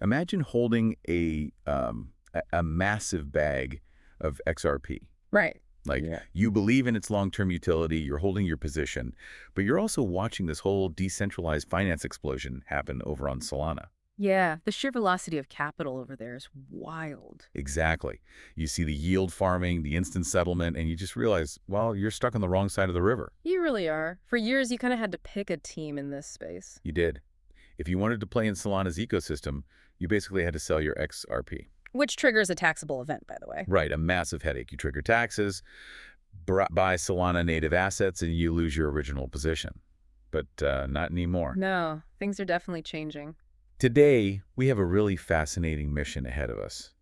Imagine holding a massive bag of XRP. Right. Like, Yeah. you believe in its long-term utility, you're holding your position, but you're also watching this whole decentralized finance explosion happen over on Solana. Yeah, the sheer velocity of capital over there is wild. Exactly. You see the yield farming, the instant settlement, and you just realize, well, you're stuck on the wrong side of the river. You really are. For years, you kind of had to pick a team in this space. You did. If you wanted to play in Solana's ecosystem, you basically had to sell your XRP. Which triggers a taxable event, by the way. Right, a massive headache. You trigger taxes, buy Solana native assets, and you lose your original position. But not anymore. No, things are definitely changing. Today, we have a really fascinating mission ahead of us.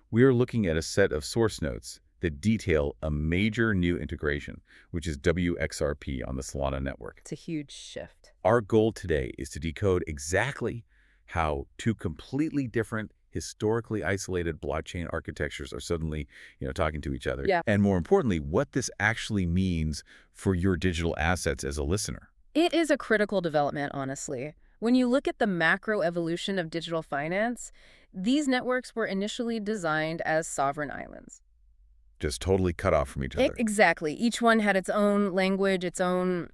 We are looking at a set of source notes that detail a major new integration, which is wXRP on the Solana network. It's a huge shift. Our goal today is to decode exactly how two completely different, historically isolated blockchain architectures are suddenly, talking to each other. Yeah. And more importantly, what this actually means for your digital assets as a listener. It is a critical development, honestly. When you look at the macro evolution of digital finance, these networks were initially designed as sovereign islands. Just totally cut off from each other. Exactly. Each one had its own language, its own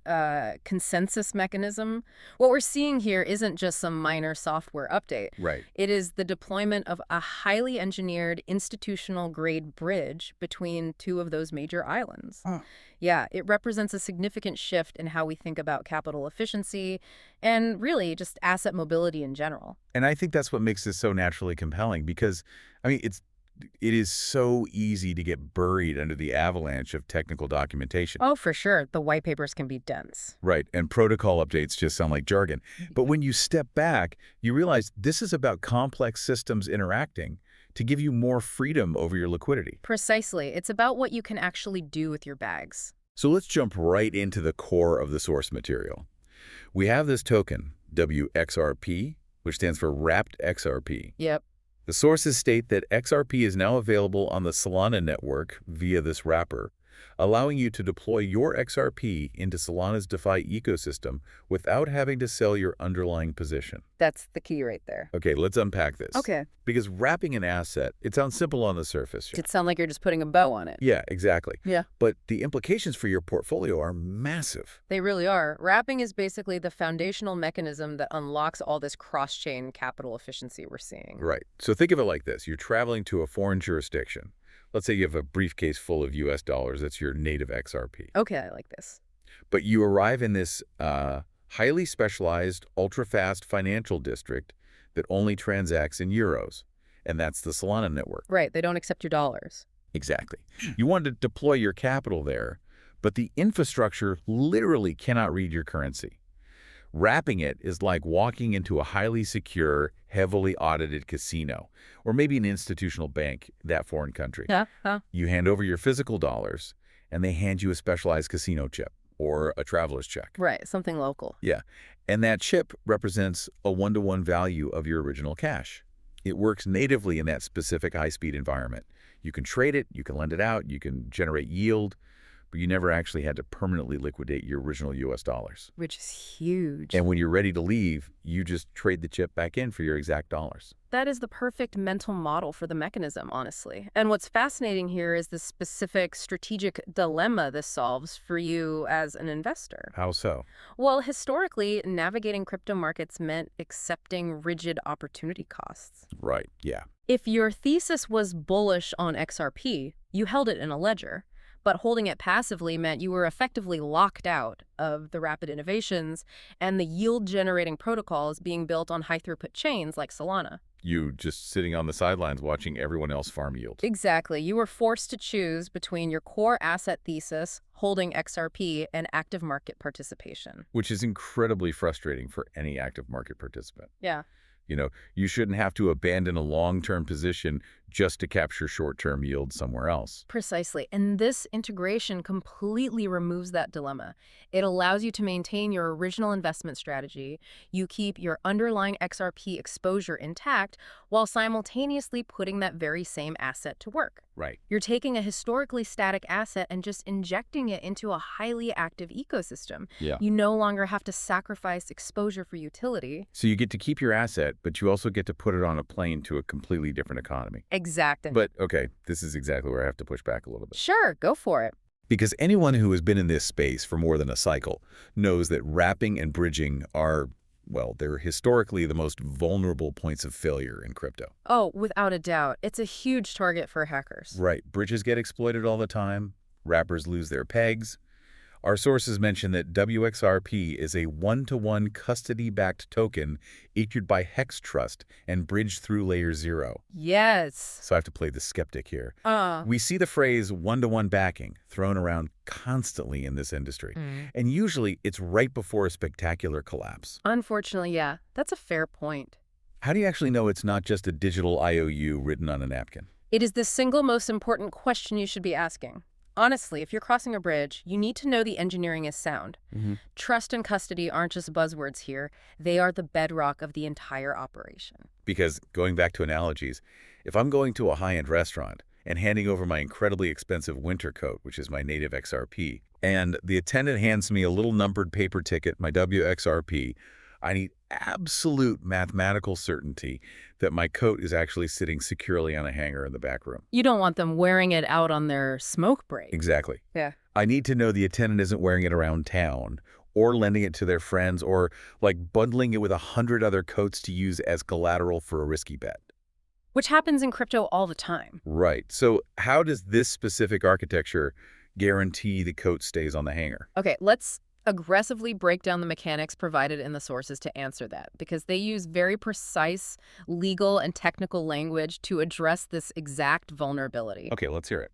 consensus mechanism. What we're seeing here isn't just some minor software update. Right. It is the deployment of a highly engineered institutional-grade bridge between two of those major islands. Huh. Yeah, it represents a significant shift in how we think about capital efficiency and really just asset mobility in general. And I think that's what makes this so naturally compelling because, it is so easy to get buried under the avalanche of technical documentation. Oh, for sure. The white papers can be dense. Right, and protocol updates just sound like jargon. But when you step back, you realize this is about complex systems interacting to give you more freedom over your liquidity. Precisely. It's about what you can actually do with your bags. So let's jump right into the core of the source material. We have this token, wXRP, which stands for Wrapped XRP. Yep. The sources state that XRP is now available on the Solana network via this wrapper, allowing you to deploy your XRP into Solana's DeFi ecosystem without having to sell your underlying position. That's the key right there. Okay, let's unpack this. Okay. Because wrapping an asset, it sounds simple on the surface. It sounds like you're just putting a bow on it. Yeah, exactly. Yeah. But the implications for your portfolio are massive. They really are. Wrapping is basically the foundational mechanism that unlocks all this cross-chain capital efficiency we're seeing. Right. So think of it like this. You're traveling to a foreign jurisdiction. Let's say you have a briefcase full of US dollars. That's your native XRP. Okay, I like this. But you arrive in this highly specialized, ultra-fast financial district that only transacts in euros. And that's the Solana network. Right, they don't accept your dollars. Exactly. You want to deploy your capital there, but the infrastructure literally cannot read your currency. Wrapping it is like walking into a highly secure, heavily audited casino, or maybe an institutional bank in that foreign country. Yeah. You hand over your physical dollars, and they hand you a specialized casino chip or a traveler's check. Right, something local. Yeah, and that chip represents a one-to-one value of your original cash. It works natively in that specific high-speed environment. You can trade it, you can lend it out, you can generate yield, but you never actually had to permanently liquidate your original US dollars. Which is huge. And when you're ready to leave, you just trade the chip back in for your exact dollars. That is the perfect mental model for the mechanism, honestly. And what's fascinating here is the specific strategic dilemma this solves for you as an investor. How so? Well, historically, navigating crypto markets meant accepting rigid opportunity costs. Right, yeah. If your thesis was bullish on XRP, you held it in a ledger. But holding it passively meant you were effectively locked out of the rapid innovations and the yield-generating protocols being built on high-throughput chains like Solana. You just sitting on the sidelines watching everyone else farm yield. Exactly. You were forced to choose between your core asset thesis, holding XRP, and active market participation. Which is incredibly frustrating for any active market participant. Yeah. You shouldn't have to abandon a long-term position just to capture short-term yield somewhere else. Precisely. And this integration completely removes that dilemma. It allows you to maintain your original investment strategy. You keep your underlying XRP exposure intact while simultaneously putting that very same asset to work. Right. You're taking a historically static asset and just injecting it into a highly active ecosystem. Yeah. You no longer have to sacrifice exposure for utility. So you get to keep your asset, but you also get to put it on a plane to a completely different economy. Exactly. But, okay, this is exactly where I have to push back a little bit. Sure, go for it. Because anyone who has been in this space for more than a cycle knows that wrapping and bridging are, well, they're historically the most vulnerable points of failure in crypto. Oh, without a doubt. It's a huge target for hackers. Right. Bridges get exploited all the time. Wrappers lose their pegs. Our sources mention that wXRP is a one-to-one custody-backed token issued by Hex Trust and bridged through LayerZero. Yes. So I have to play the skeptic here. Uh. We see the phrase one-to-one backing thrown around constantly in this industry. And usually it's right before a spectacular collapse. Unfortunately, yeah. That's a fair point. How do you actually know it's not just a digital IOU written on a napkin? It is the single most important question you should be asking. Honestly, if you're crossing a bridge, you need to know the engineering is sound. Trust and custody aren't just buzzwords here. They are the bedrock of the entire operation. Because, going back to analogies, if I'm going to a high-end restaurant and handing over my incredibly expensive winter coat, which is my native XRP, and the attendant hands me a little numbered paper ticket, my wXRP, I need absolute mathematical certainty that my coat is actually sitting securely on a hanger in the back room. You don't want them wearing it out on their smoke break. Exactly. Yeah. I need to know the attendant isn't wearing it around town or lending it to their friends or like bundling it with 100 other coats to use as collateral for a risky bet. Which happens in crypto all the time. Right. So how does this specific architecture guarantee the coat stays on the hanger? Okay, let's aggressively break down the mechanics provided in the sources to answer that, because they use very precise legal and technical language to address this exact vulnerability. Okay, let's hear it.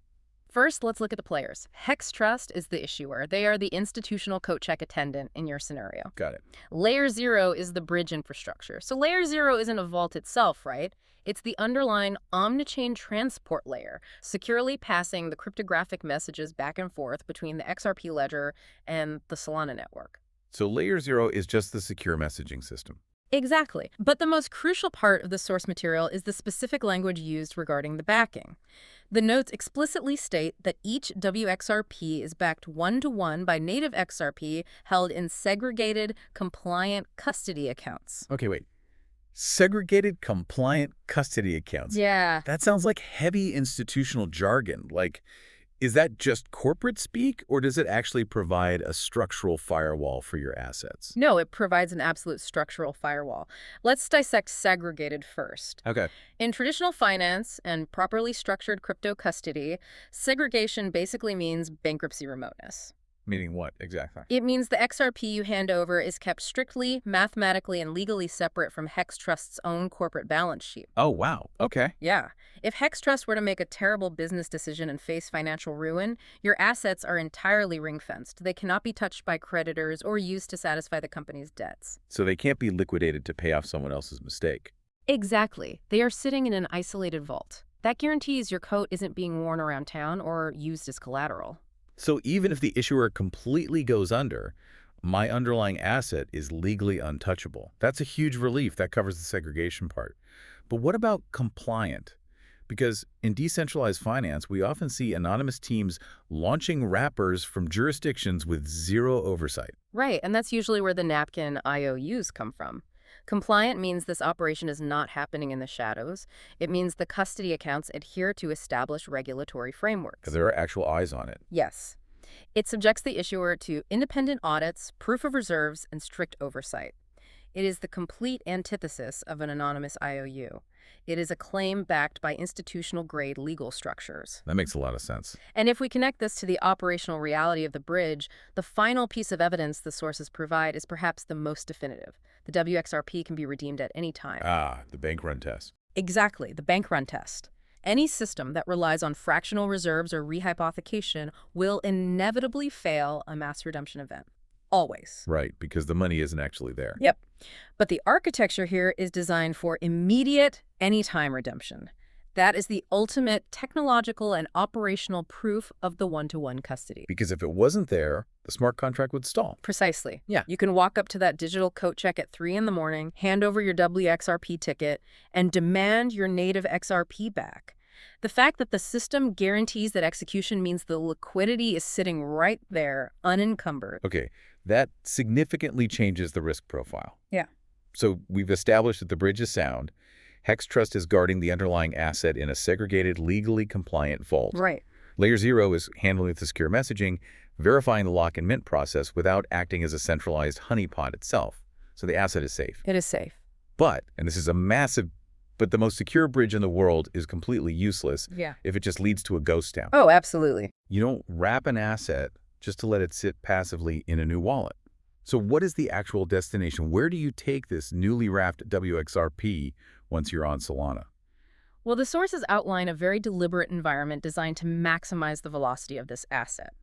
First, let's look at the players. Hex Trust is the issuer. They are the institutional coat check attendant in your scenario. Got it. LayerZero is the bridge infrastructure. So LayerZero isn't a vault itself, right? It's the underlying omnichain transport layer, securely passing the cryptographic messages back and forth between the XRP ledger and the Solana network. So LayerZero is just the secure messaging system. Exactly. But the most crucial part of the source material is the specific language used regarding the backing. The notes explicitly state that each wXRP is backed one-to-one by native XRP held in segregated, compliant custody accounts. Okay, wait. Segregated compliant custody accounts. Yeah. That sounds like heavy institutional jargon. Like, is that just corporate speak, or does it actually provide a structural firewall for your assets? No, it provides an absolute structural firewall. Let's dissect segregated first. Okay. In traditional finance and properly structured crypto custody, segregation basically means bankruptcy remoteness. Meaning what, exactly? It means the XRP you hand over is kept strictly, mathematically, and legally separate from Hex Trust's own corporate balance sheet. Oh, wow. Okay. Yeah. If Hex Trust were to make a terrible business decision and face financial ruin, your assets are entirely ring-fenced. They cannot be touched by creditors or used to satisfy the company's debts. So they can't be liquidated to pay off someone else's mistake. Exactly. They are sitting in an isolated vault. That guarantees your coat isn't being worn around town or used as collateral. So even if the issuer completely goes under, my underlying asset is legally untouchable. That's a huge relief. That covers the segregation part. But what about compliant? Because in decentralized finance, we often see anonymous teams launching wrappers from jurisdictions with zero oversight. Right, and that's usually where the napkin IOUs come from. Compliant means this operation is not happening in the shadows. It means the custody accounts adhere to established regulatory frameworks. Because there are actual eyes on it. Yes. It subjects the issuer to independent audits, proof of reserves, and strict oversight. It is the complete antithesis of an anonymous IOU. It is a claim backed by institutional-grade legal structures. That makes a lot of sense. And if we connect this to the operational reality of the bridge, the final piece of evidence the sources provide is perhaps the most definitive. The wXRP can be redeemed at any time. Ah, the bank run test. Exactly, the bank run test. Any system that relies on fractional reserves or rehypothecation will inevitably fail a mass redemption event. Always. Right, because the money isn't actually there. Yep. But the architecture here is designed for immediate, anytime redemption. That is the ultimate technological and operational proof of the one-to-one custody. Because if it wasn't there, the smart contract would stall. Precisely. Yeah. You can walk up to that digital coat check at 3 in the morning, hand over your wXRP ticket, and demand your native XRP back. The fact that the system guarantees that execution means the liquidity is sitting right there, unencumbered. Okay, that significantly changes the risk profile. Yeah. So we've established that the bridge is sound. Hex Trust is guarding the underlying asset in a segregated, legally compliant vault. Right. LayerZero is handling the secure messaging, verifying the lock and mint process without acting as a centralized honeypot itself. So the asset is safe. It is safe. But, and this is a massive, but the most secure bridge in the world is completely useless if it just leads to a ghost town. Oh, absolutely. You don't wrap an asset just to let it sit passively in a new wallet. So what is the actual destination? Where do you take this newly wrapped wXRP once you're on Solana? Well, the sources outline a very deliberate environment designed to maximize the velocity of this asset.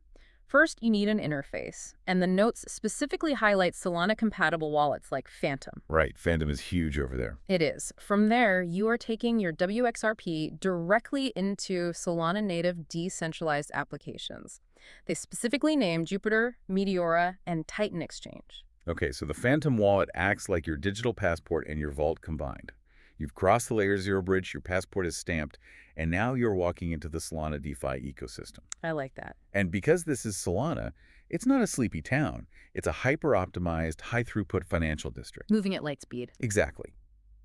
First, you need an interface, and the notes specifically highlight Solana-compatible wallets like Phantom. Right, Phantom is huge over there. It is. From there, you are taking your wXRP directly into Solana-native decentralized applications. They specifically named Jupiter, Meteora, and Titan Exchange. Okay, so the Phantom wallet acts like your digital passport and your vault combined. You've crossed the LayerZero bridge, your passport is stamped, and now you're walking into the Solana DeFi ecosystem. I like that. And because this is Solana, it's not a sleepy town. It's a hyper-optimized, high-throughput financial district. Moving at light speed. Exactly.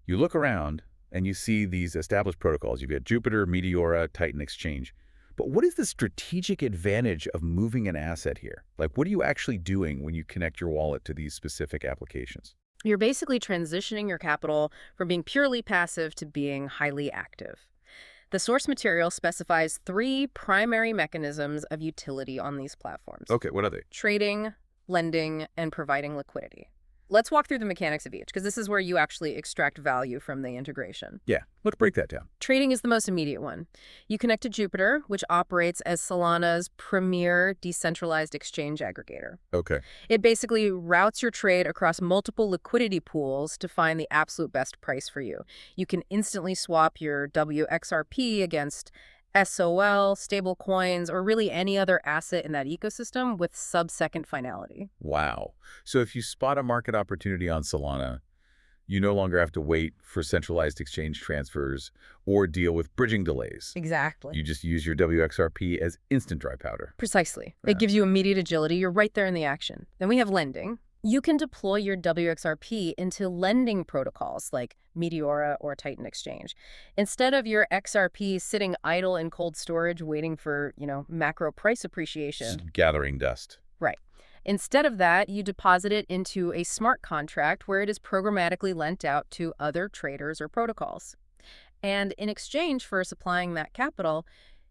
You look around, and you see these established protocols. You've got Jupiter, Meteora, Titan Exchange. But what is the strategic advantage of moving an asset here? Like, what are you actually doing when you connect your wallet to these specific applications? You're basically transitioning your capital from being purely passive to being highly active. The source material specifies 3 primary mechanisms of utility on these platforms. Okay, what are they? Trading, lending, and providing liquidity. Let's walk through the mechanics of each, because this is where you actually extract value from the integration. Yeah, let's break that down. Trading is the most immediate one. You connect to Jupiter, which operates as Solana's premier decentralized exchange aggregator. Okay. It basically routes your trade across multiple liquidity pools to find the absolute best price for you. You can instantly swap your wXRP against SOL, stablecoins, or really any other asset in that ecosystem with sub-second finality. Wow. So if you spot a market opportunity on Solana, you no longer have to wait for centralized exchange transfers or deal with bridging delays. Exactly. You just use your wXRP as instant dry powder. Precisely. Yeah. It gives you immediate agility. You're right there in the action. Then we have lending. You can deploy your wXRP into lending protocols like Meteora or Titan Exchange. Instead of your XRP sitting idle in cold storage waiting for, macro price appreciation. Just gathering dust. Right. Instead of that, you deposit it into a smart contract where it is programmatically lent out to other traders or protocols. And in exchange for supplying that capital,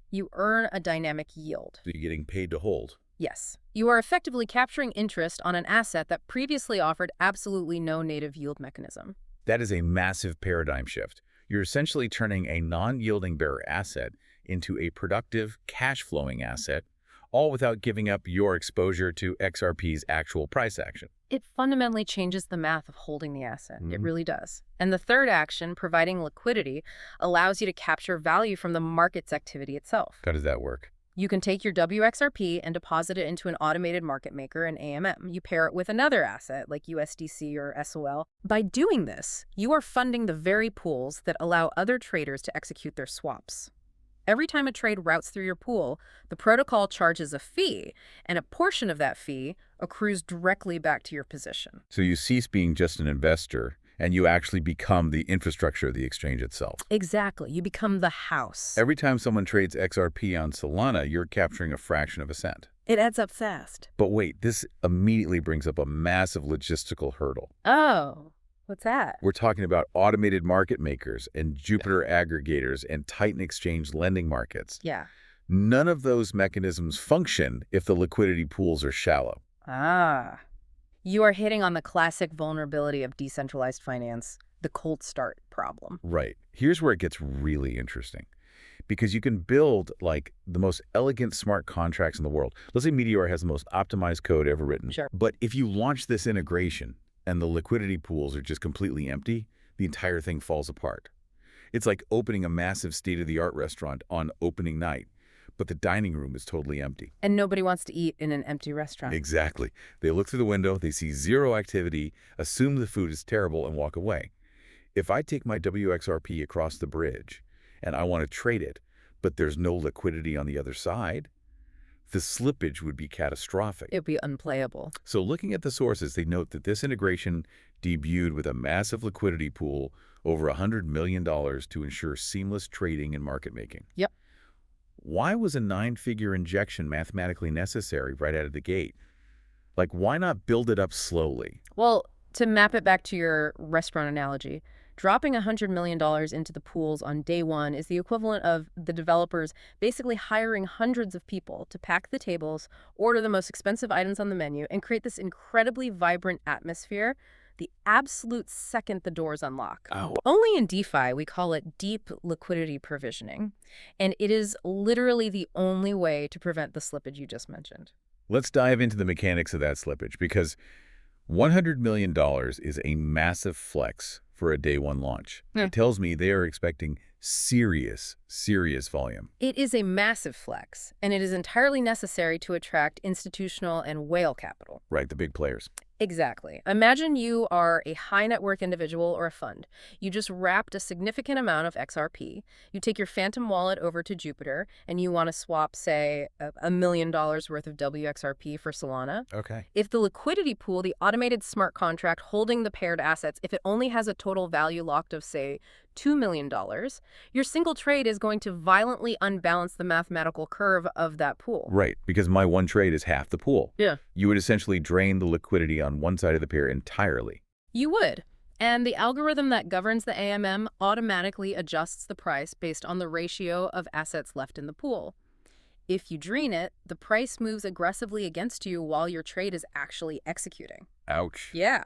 you earn a dynamic yield. So you're getting paid to hold. Yes. You are effectively capturing interest on an asset that previously offered absolutely no native yield mechanism. That is a massive paradigm shift. You're essentially turning a non-yielding bearer asset into a productive, cash-flowing asset, all without giving up your exposure to XRP's actual price action. It fundamentally changes the math of holding the asset. It really does. And the third action, providing liquidity, allows you to capture value from the market's activity itself. How does that work? You can take your wXRP and deposit it into an automated market maker, an AMM. You pair it with another asset like USDC or SOL. By doing this, you are funding the very pools that allow other traders to execute their swaps. Every time a trade routes through your pool, the protocol charges a fee, and a portion of that fee accrues directly back to your position. So you cease being just an investor, and you actually become the infrastructure of the exchange itself. Exactly. You become the house. Every time someone trades XRP on Solana, you're capturing a fraction of a cent. It adds up fast. But wait, this immediately brings up a massive logistical hurdle. Oh, what's that? We're talking about automated market makers and Jupiter aggregators and Titan Exchange lending markets. Yeah. None of those mechanisms function if the liquidity pools are shallow. Ah. You are hitting on the classic vulnerability of decentralized finance, the cold start problem. Right. Here's where it gets really interesting. Because you can build, like, the most elegant smart contracts in the world. Let's say Meteora has the most optimized code ever written. Sure. But if you launch this integration and the liquidity pools are just completely empty, the entire thing falls apart. It's like opening a massive state-of-the-art restaurant on opening night, but the dining room is totally empty. And nobody wants to eat in an empty restaurant. Exactly. They look through the window, they see zero activity, assume the food is terrible, and walk away. If I take my wXRP across the bridge and I want to trade it, but there's no liquidity on the other side, the slippage would be catastrophic. It would be unplayable. So looking at the sources, they note that this integration debuted with a massive liquidity pool over $100 million to ensure seamless trading and market making. Yep. Why was a 9-figure injection mathematically necessary right out of the gate? Like, why not build it up slowly? Well, to map it back to your restaurant analogy, dropping $100 million into the pools on day one is the equivalent of the developers basically hiring hundreds of people to pack the tables, order the most expensive items on the menu, and create this incredibly vibrant atmosphere the absolute second the doors unlock. Oh. Only in DeFi, we call it deep liquidity provisioning, and it is literally the only way to prevent the slippage you just mentioned. Let's dive into the mechanics of that slippage, because $100 million is a massive flex for a day one launch. Yeah. It tells me they are expecting serious volume. It is a massive flex, and it is entirely necessary to attract institutional and whale capital. Right, the big players. Exactly. Imagine you are a high-net-worth individual or a fund. You just wrapped a significant amount of XRP. You take your phantom wallet over to Jupiter, and you want to swap, say, $1 million worth of wXRP for Solana. Okay. If the liquidity pool, the automated smart contract holding the paired assets, if it only has a total value locked of, say, $2 million, your single trade is going to violently unbalance the mathematical curve of that pool. Right, because my one trade is half the pool. Yeah. You would essentially drain the liquidity on one side of the pair entirely. You would. And the algorithm that governs the AMM automatically adjusts the price based on the ratio of assets left in the pool. If you drain it, the price moves aggressively against you while your trade is actually executing. Ouch. Yeah.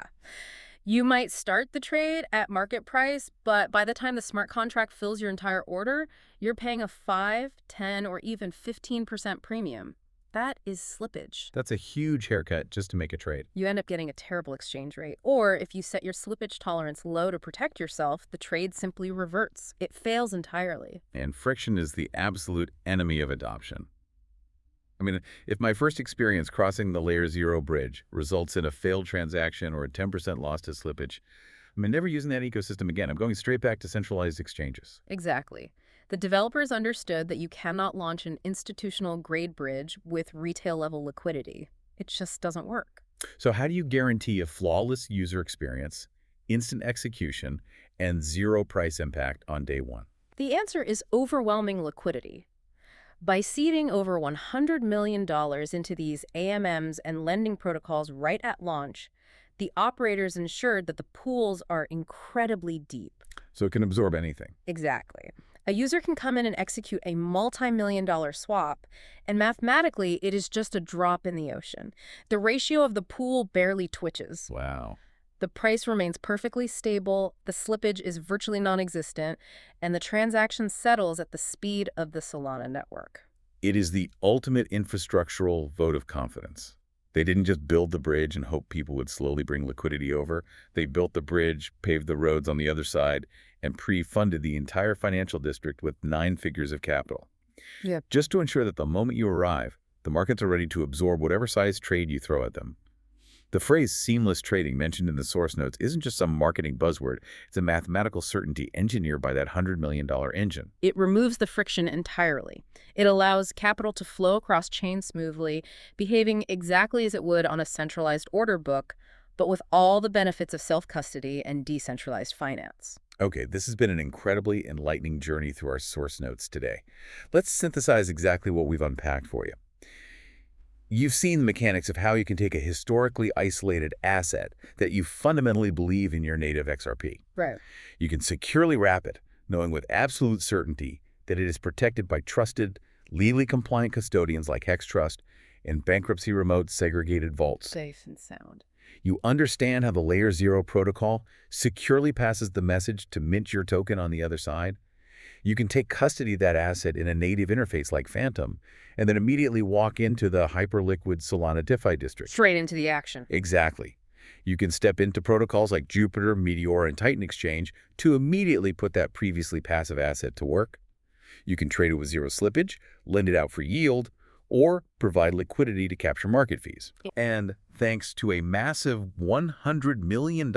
You might start the trade at market price, but by the time the smart contract fills your entire order, you're paying a 5, 10, or even 15% premium. That is slippage. That's a huge haircut just to make a trade. You end up getting a terrible exchange rate. Or if you set your slippage tolerance low to protect yourself, the trade simply reverts. It fails entirely. And friction is the absolute enemy of adoption. I mean, if my first experience crossing the LayerZero bridge results in a failed transaction or a 10% loss to slippage, I'm never using that ecosystem again. I'm going straight back to centralized exchanges. Exactly. The developers understood that you cannot launch an institutional-grade bridge with retail-level liquidity. It just doesn't work. So how do you guarantee a flawless user experience, instant execution, and zero price impact on day one? The answer is overwhelming liquidity. By seeding over $100 million into these AMMs and lending protocols right at launch, the operators ensured that the pools are incredibly deep. So it can absorb anything. Exactly. A user can come in and execute a multi-million-dollar swap, and mathematically, it is just a drop in the ocean. The ratio of the pool barely twitches. Wow. The price remains perfectly stable, the slippage is virtually non-existent, and the transaction settles at the speed of the Solana network. It is the ultimate infrastructural vote of confidence. They didn't just build the bridge and hope people would slowly bring liquidity over. They built the bridge, paved the roads on the other side, and pre-funded the entire financial district with 9 figures of capital. Yeah. Just to ensure that the moment you arrive, the markets are ready to absorb whatever size trade you throw at them. The phrase seamless trading mentioned in the source notes isn't just some marketing buzzword. It's a mathematical certainty engineered by that $100 million engine. It removes the friction entirely. It allows capital to flow across chains smoothly, behaving exactly as it would on a centralized order book, but with all the benefits of self-custody and decentralized finance. Okay, this has been an incredibly enlightening journey through our source notes today. Let's synthesize exactly what we've unpacked for you. You've seen the mechanics of how you can take a historically isolated asset that you fundamentally believe in your native XRP. Right. You can securely wrap it, knowing with absolute certainty that it is protected by trusted, legally compliant custodians like Hex Trust and bankruptcy remote segregated vaults. Safe and sound. You understand how the LayerZero protocol securely passes the message to mint your token on the other side. You can take custody of that asset in a native interface like Phantom, and then immediately walk into the hyperliquid Solana DeFi district. Straight into the action. Exactly. You can step into protocols like Jupiter, Meteora, and Titan Exchange to immediately put that previously passive asset to work. You can trade it with zero slippage, lend it out for yield, or provide liquidity to capture market fees. And thanks to a massive $100 million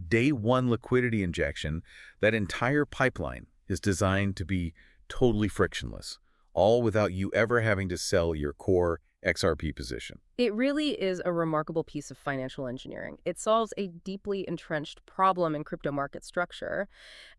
day one liquidity injection, that entire pipeline is designed to be totally frictionless, all without you ever having to sell your core XRP position. It really is a remarkable piece of financial engineering. It solves a deeply entrenched problem in crypto market structure.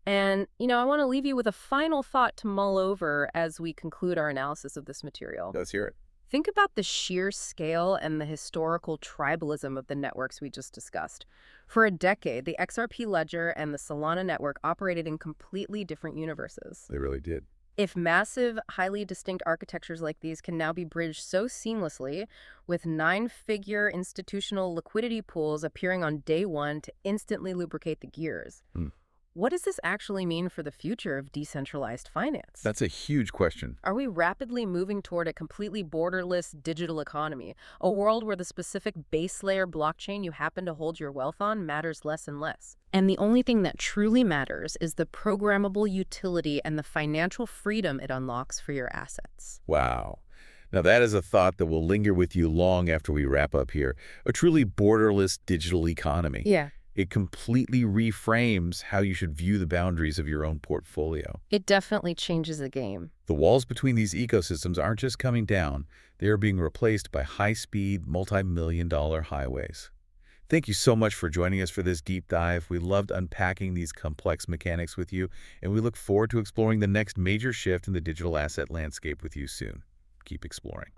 And, I want to leave you with a final thought to mull over as we conclude our analysis of this material. Let's hear it. Think about the sheer scale and the historical tribalism of the networks we just discussed. For a decade, the XRP ledger and the Solana network operated in completely different universes. They really did. If massive, highly distinct architectures like these can now be bridged so seamlessly, with 9-figure institutional liquidity pools appearing on day one to instantly lubricate the gears, what does this actually mean for the future of decentralized finance? That's a huge question. Are we rapidly moving toward a completely borderless digital economy, a world where the specific base layer blockchain you happen to hold your wealth on matters less and less? And the only thing that truly matters is the programmable utility and the financial freedom it unlocks for your assets. Wow. Now that is a thought that will linger with you long after we wrap up here. A truly borderless digital economy. Yeah. It completely reframes how you should view the boundaries of your own portfolio. It definitely changes the game. The walls between these ecosystems aren't just coming down, they are being replaced by high-speed, multi-million-dollar highways. Thank you so much for joining us for this deep dive. We loved unpacking these complex mechanics with you, and we look forward to exploring the next major shift in the digital asset landscape with you soon. Keep exploring.